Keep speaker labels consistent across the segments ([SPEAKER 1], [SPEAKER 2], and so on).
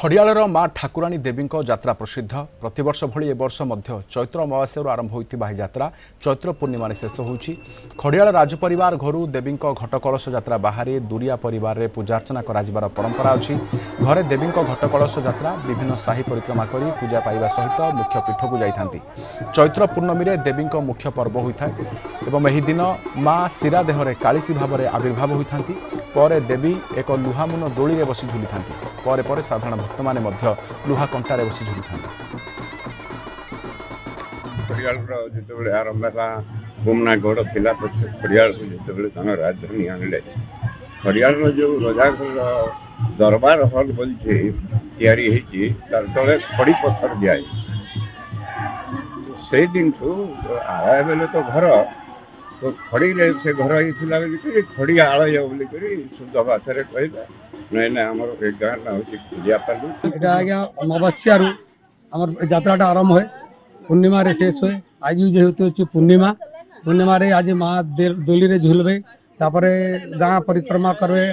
[SPEAKER 1] खड़ियालर माँ ठाकुराणी देवी यात्रा प्रसिद्ध प्रतिवर्ष भली एवर्ष चैत्र अमावास्या आरंभ होता यात्रा चैत्र पूर्णिमा शेष होती। खड़ियाल राजपरिवार घर देवी घट कलश यात्रा बाहर दूरिया परिवार में पूजार्चना कर परंपरा अच्छी। घरे देवी घट कलश यात्रा विभिन्न साही परिक्रमा कर पूजा पाइबा सहित मुख्य पीठ को जाती। चैत्र पूर्णमी में देवी मुख्य पर्व होता है एवं यही दिन माँ शिरा देहरे कालिसी भाव में आविर्भाव होता। पर देवी एक लुहामुन दोली में बसी झुली था। पर साधारण भक्त माने लुहा कंटारे बसी झुली था।
[SPEAKER 2] जो आरंभ है बुमनागढ़ थिला तो खड़ियाल जो राजधानी आनले खड़ियाल जो रजाघर दरबार हल बोलते तैयारी तले खड़ी पत्थर दिए से दिन आया बेले तो घर तो खड़ी से घर होता खड़ी आड़ बोलिक शुद्ध भाषा कहला नहीं ना आम गाँव ना हूँ खड़ियापालू
[SPEAKER 3] आज्ञा अमावास्या आम यात्राटा आरंभ है पूर्णिमा शेष हुए। आज जेहेतु पूर्णिमा पूर्णिमा आज माँ दोली रे झुलबे गाँ परिक्रमा करवे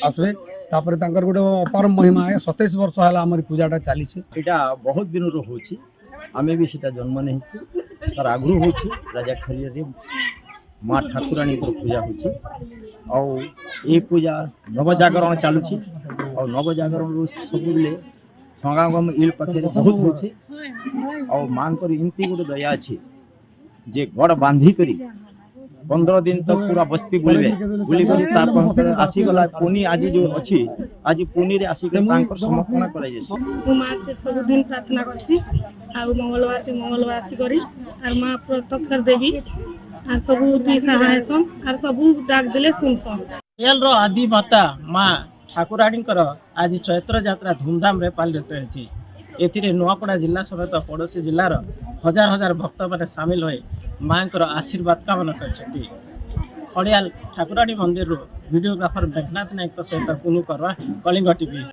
[SPEAKER 3] आसबे गोटे अपार महिमा है। 27 वर्ष है आम पूजाटा चली
[SPEAKER 4] बहुत दिन रो आमे भी सीटा जन्म नहीं तार आगु हो राजा खड़िया माँ ठाकुराणी पूजा हो पूजा नवजागरण चलुची और नवजागरण सब संगाम इल पाखे बहुत हो माँ इमती गोटे दया अच्छी जे गड़ बांधी करी 15 दिन तक पूरा बस्ती बुलबे बुली आसीगला पुनी आज जो अच्छी आज पुनी रे आसिक समर्पण कर
[SPEAKER 5] सब दिन प्रार्थना करसी मंगलवार के मंगलवार आसी करी माँ प्रत्यक्ष देवी और सब सहायसन और सब डाक देले सुनसन।
[SPEAKER 6] खड़ियाल आदि माता माँ ठाकुराणी आज चैत्र यात्रा धूमधाम रे पालित होती। एथिरे नुआपड़ा जिला समेत पड़ोशी जिलार हजार हजार भक्त मैंने सामिल हुए माँ आशीर्वाद कामना कर। खड़ियाल ठाकुराणी मंदिर वीडियोग्राफर मेघनाथ नायक सहित कुनु करवा कलिंग टीवी।